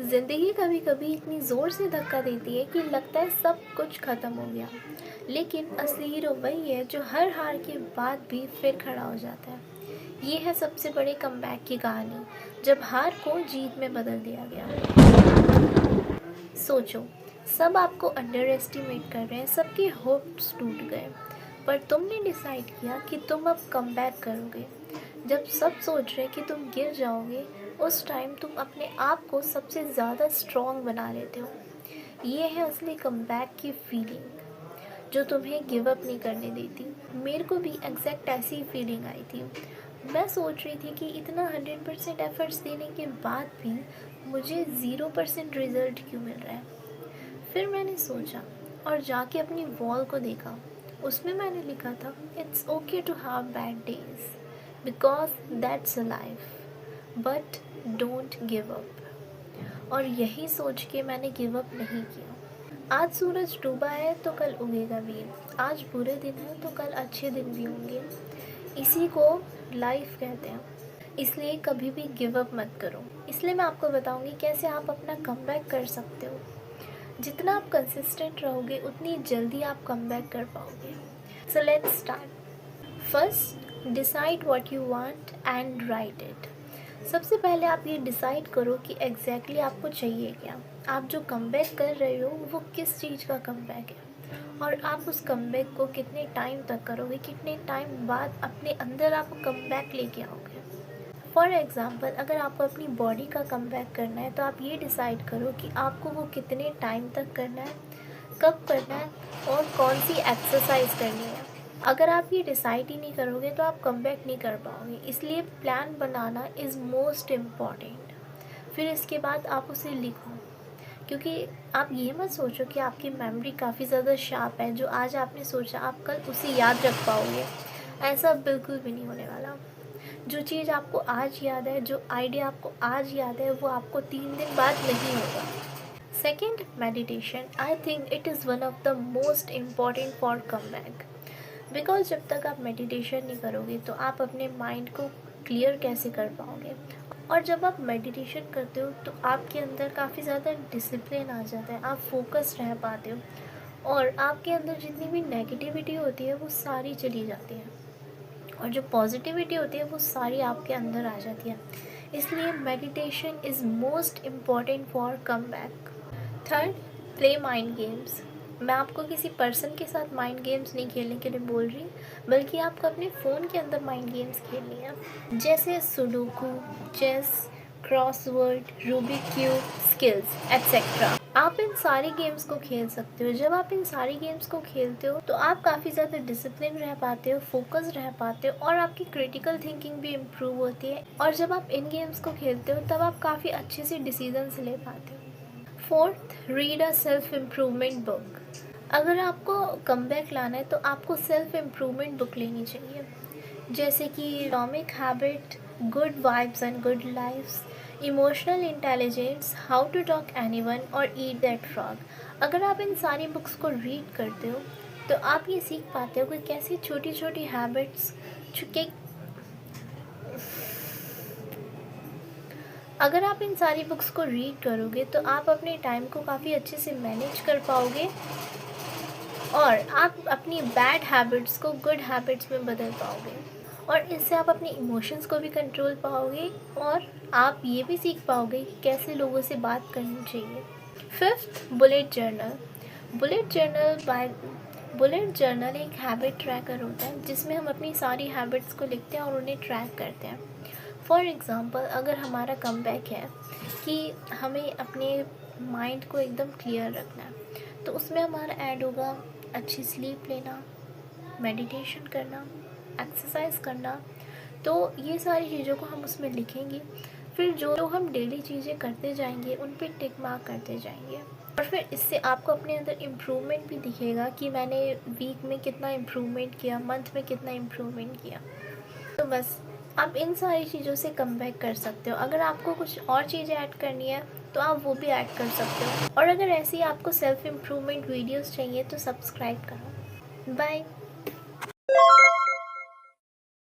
ज़िंदगी कभी कभी इतनी ज़ोर से धक्का देती है कि लगता है सब कुछ ख़त्म हो गया। लेकिन असली हीरो वही है जो हर हार के बाद भी फिर खड़ा हो जाता है। ये है सबसे बड़े कमबैक की कहानी, जब हार को जीत में बदल दिया गया। सोचो, सब आपको अंडर एस्टिमेट कर रहे हैं, सबके होप्स टूट गए, पर तुमने डिसाइड किया कि तुम अब कमबैक करोगे। जब सब सोच रहे कि तुम गिर जाओगे, उस टाइम तुम अपने आप को सबसे ज़्यादा स्ट्रॉन्ग बना लेते हो। ये है असली कमबैक की फीलिंग, जो तुम्हें गिव अप नहीं करने देती। मेरे को भी एग्जैक्ट ऐसी ही फीलिंग आई थी। मैं सोच रही थी कि इतना 100% एफर्ट्स देने के बाद भी मुझे 0% रिज़ल्ट क्यों मिल रहा है। फिर मैंने सोचा और जाके अपनी वॉल को देखा। उसमें मैंने लिखा था, it's okay to have bad days because that's a life, but don't give up. और यही सोच के मैंने गिव अप नहीं किया। आज सूरज डूबा है तो कल उगेगा वीर, आज बुरे दिन है तो कल अच्छे दिन भी होंगे। इसी को लाइफ कहते हैं। इसलिए कभी भी गिव अप मत करो। इसलिए मैं आपको बताऊंगी कैसे आप अपना कमबैक कर सकते हो। जितना आप कंसिस्टेंट रहोगे उतनी जल्दी आप कमबैक कर पाओगे। So let's start. First, decide what you want and right it. सबसे पहले आप ये डिसाइड करो कि एग्जैक्टली आपको चाहिए क्या। आप जो कमबैक कर रहे हो वो किस चीज़ का कमबैक है, और आप उस कमबैक को कितने टाइम तक करोगे, कितने टाइम बाद अपने अंदर आप कमबैक लेके आओगे। फॉर एग्ज़ाम्पल, अगर आपको अपनी बॉडी का कमबैक करना है तो आप ये डिसाइड करो कि आपको वो कितने टाइम तक करना है, कब करना है, और कौन सी एक्सरसाइज करनी है। अगर आप ये डिसाइड ही नहीं करोगे तो आप कमबैक नहीं कर पाओगे। इसलिए plan banana is most important. फिर इसके बाद आप उसे लिखो, क्योंकि आप ये मत सोचो कि आपकी मेमोरी काफ़ी ज़्यादा शार्प है, जो आज आपने सोचा आप कल उसे याद रख पाओगे। ऐसा बिल्कुल भी नहीं होने वाला। जो चीज़ आपको आज याद है, जो आइडिया आपको आज याद है, वो आपको 3 दिन बाद नहीं होगा। Second, meditation. I think it is one of the most important for comeback. Because जब तक आप मेडिटेशन नहीं करोगे तो आप अपने माइंड को क्लियर कैसे कर पाओगे। और जब आप मेडिटेशन करते हो तो आपके अंदर काफ़ी ज़्यादा डिसिप्लिन आ जाता है, आप फोकस रह पाते हो, और आपके अंदर जितनी भी नेगेटिविटी होती है वो सारी चली जाती है, और जो पॉजिटिविटी होती है वो सारी आपके अंदर आ जाती है। इसलिए meditation is most important for come back. Third, play mind games. मैं आपको किसी पर्सन के साथ माइंड गेम्स नहीं खेलने के लिए बोल रही, बल्कि आपको अपने फ़ोन के अंदर माइंड गेम्स खेलनी है, जैसे sudoku, chess, crossword, Rubik cube, skills etcetera. आप इन सारी गेम्स को खेल सकते हो। जब आप इन सारी गेम्स को खेलते हो तो आप काफ़ी ज़्यादा डिसिप्लिन रह पाते हो, फोकस रह पाते हो, और आपकी क्रिटिकल थिंकिंग भी इम्प्रूव होती है। और जब आप इन गेम्स को खेलते हो तब आप काफ़ी अच्छे से डिसीजंस ले पाते हो। Fourth, read a self improvement book. अगर आपको कमबैक लाना है तो आपको सेल्फ इम्प्रूवमेंट बुक लेनी चाहिए, जैसे कि atomic habit, good vibes and good lifes, emotional intelligence, how to talk anyone, और ईट दैट फ्रॉग। अगर आप इन सारी बुक्स को रीड करते हो तो आप ये सीख पाते हो कि कैसे छोटी छोटी हैबिट्स के अगर आप इन सारी बुक्स को रीड करोगे तो आप अपने टाइम को काफ़ी अच्छे से मैनेज कर पाओगे, और आप अपनी बैड हैबिट्स को गुड हैबिट्स में बदल पाओगे, और इससे आप अपने इमोशंस को भी कंट्रोल पाओगे, और आप ये भी सीख पाओगे कि कैसे लोगों से बात करनी चाहिए। Fifth, bullet journal. Bullet journal एक हैबिट ट्रैकर होता है जिसमें हम अपनी सारी हैबिट्स को लिखते हैं और उन्हें ट्रैक करते हैं। फॉर एग्ज़ाम्पल, अगर हमारा कमबैक है कि हमें अपने माइंड को एकदम क्लियर रखना है, तो उसमें हमारा ऐड होगा अच्छी स्लीप लेना, मेडिटेशन करना, एक्सरसाइज करना। तो ये सारी चीज़ों को हम उसमें लिखेंगे। फिर जो हम डेली चीज़ें करते जाएंगे उन पे टिक मार्क करते जाएंगे, और फिर इससे आपको अपने अंदर इम्प्रूवमेंट भी दिखेगा कि मैंने वीक में कितना इम्प्रूवमेंट किया, मंथ में कितना इम्प्रूवमेंट किया। तो बस आप इन सारी चीज़ों से कम बैक कर सकते हो। अगर आपको कुछ और चीज़ें ऐड करनी है तो आप वो भी ऐड कर सकते हो, और अगर ऐसी आपको सेल्फ इम्प्रूवमेंट वीडियोस चाहिए तो सब्सक्राइब करो। बाय।